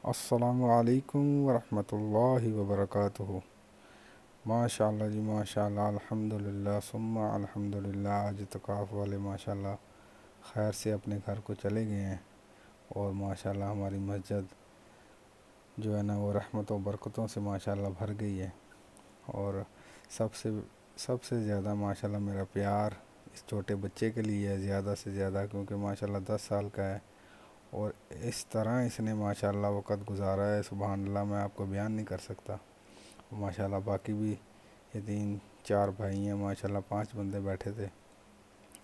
السلام علیکم ورحمۃ اللہ وبرکاتہ۔ ماشاء اللہ جی، ماشاء اللہ، الحمدللہ ثم الحمدللہ۔ آج اعتکاف والے ماشاء اللہ خیر سے اپنے گھر کو چلے گئے ہیں، اور ماشاء اللہ ہماری مسجد جو ہے نا وہ رحمت و برکتوں سے ماشاء اللہ بھر گئی ہے۔ اور سب سے زیادہ ماشاء اللہ میرا پیار اس چھوٹے بچے کے لیے ہے، زیادہ سے زیادہ، کیونکہ ماشاء اللہ 10 سال کا ہے، اور اس طرح اس نے ماشاء اللہ وقت گزارا ہے، سبحان اللہ، میں آپ کو بیان نہیں کر سکتا۔ ماشاء اللہ باقی بھی یہ 3-4 بھائی ہیں، ماشاء اللہ 5 بندے بیٹھے تھے،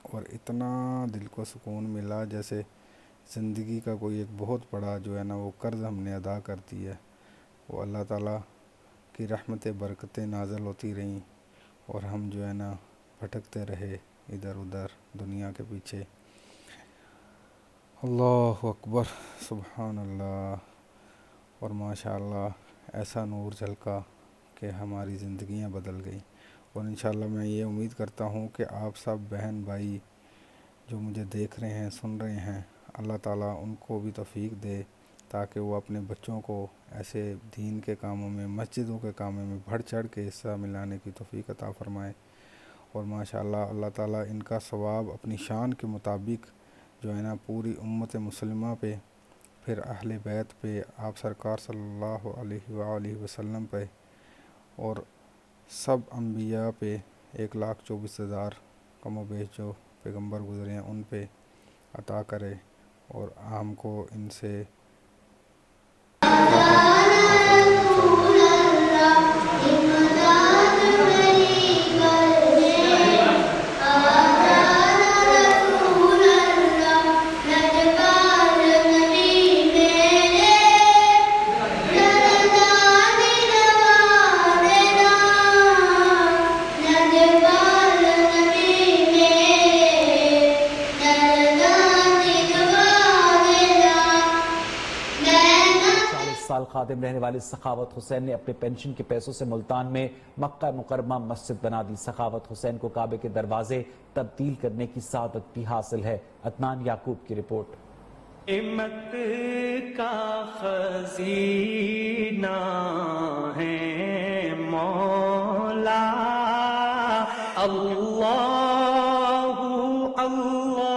اور اتنا دل کو سکون ملا جیسے زندگی کا کوئی ایک بہت بڑا جو ہے نا وہ قرض ہم نے ادا کر دی ہے۔ وہ اللہ تعالیٰ کی رحمتیں برکتیں نازل ہوتی رہیں، اور ہم جو ہے نا بھٹکتے رہے ادھر ادھر دنیا کے پیچھے۔ اللہ اکبر، سبحان اللہ۔ اور ماشاء اللہ ایسا نور جھلکا کہ ہماری زندگیاں بدل گئیں، اور انشاءاللہ میں یہ امید کرتا ہوں کہ آپ سب بہن بھائی جو مجھے دیکھ رہے ہیں، سن رہے ہیں، اللہ تعالیٰ ان کو بھی توفیق دے تاکہ وہ اپنے بچوں کو ایسے دین کے کاموں میں، مسجدوں کے کاموں میں بڑھ چڑھ کے حصہ ملانے کی توفیق عطا فرمائے۔ اور ماشاء اللہ اللہ تعالیٰ ان کا ثواب اپنی شان کے مطابق جو ہے نا پوری امت مسلمہ پہ، پھر اہل بیت پہ، آپ سرکار صلی اللہ علیہ وآلہ وسلم پہ، اور سب انبیاء پہ، 1,24,000 کم و بیش جو پیغمبر گزرے ہیں ان پہ عطا کرے، اور ہم کو ان سے سال خادم رہنے والے سخاوت حسین نے اپنے پینشن کے پیسوں سے ملتان میں مکہ مکرمہ مسجد بنا دی۔ سخاوت حسین کو کعبے کے دروازے تبدیل کرنے کی سعادت بھی حاصل ہے۔ عدنان یعقوب کی رپورٹ۔ امت کا خزینہ ہے مولا اللہ اللہ۔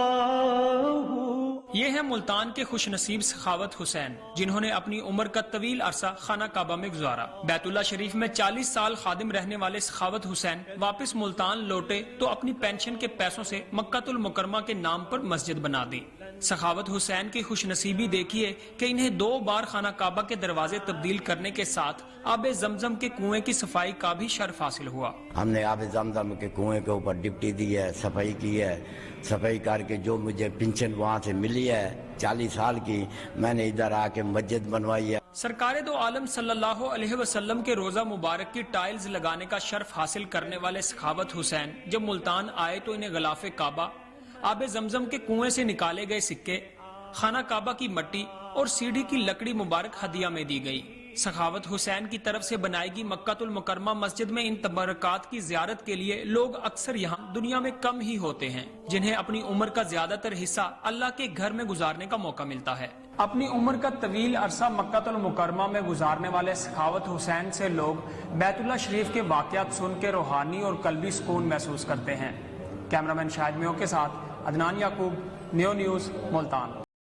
یہ ہے ملتان کے خوش نصیب سخاوت حسین، جنہوں نے اپنی عمر کا طویل عرصہ خانہ کعبہ میں گزارا۔ بیت اللہ شریف میں 40 سال خادم رہنے والے سخاوت حسین واپس ملتان لوٹے تو اپنی پینشن کے پیسوں سے مکہ المکرمہ کے نام پر مسجد بنا دی۔ سخاوت حسین کی خوش نصیبی دیکھیے کہ انہیں 2 بار خانہ کعبہ کے دروازے تبدیل کرنے کے ساتھ آب زمزم کے کنویں کی صفائی کا بھی شرف حاصل ہوا۔ ہم نے آب زمزم کے کنویں کے اوپر ڈپٹی دی ہے، صفائی کی ہے، صفائی کر کے جو مجھے پنشن وہاں سے ملی ہے 40 سال کی، میں نے ادھر آ کے مسجد بنوائی ہے۔ سرکار دو عالم صلی اللہ علیہ وسلم کے روزہ مبارک کی ٹائلز لگانے کا شرف حاصل کرنے والے سخاوت حسین جب ملتان آئے تو انہیں غلاف کعبہ، آب زمزم کے کنویں سے نکالے گئے سکے، خانہ کعبہ کی مٹی اور سیڑھی کی لکڑی مبارک ہدیہ میں دی گئی۔ سخاوت حسین کی طرف سے بنائی گئی مکہ المکرمہ مسجد میں ان تبرکات کی زیارت کے لیے لوگ اکثر یہاں دنیا میں کم ہی ہوتے ہیں، جنہیں اپنی عمر کا زیادہ تر حصہ اللہ کے گھر میں گزارنے کا موقع ملتا ہے۔ اپنی عمر کا طویل عرصہ مکہ المکرمہ میں گزارنے والے سخاوت حسین سے لوگ بیت اللہ شریف کے واقعات سن کے روحانی اور قلبی سکون محسوس کرتے ہیں۔ کیمرامین شاہد میو کے ساتھ عدنان یعقوب، نیو نیوز، ملتان۔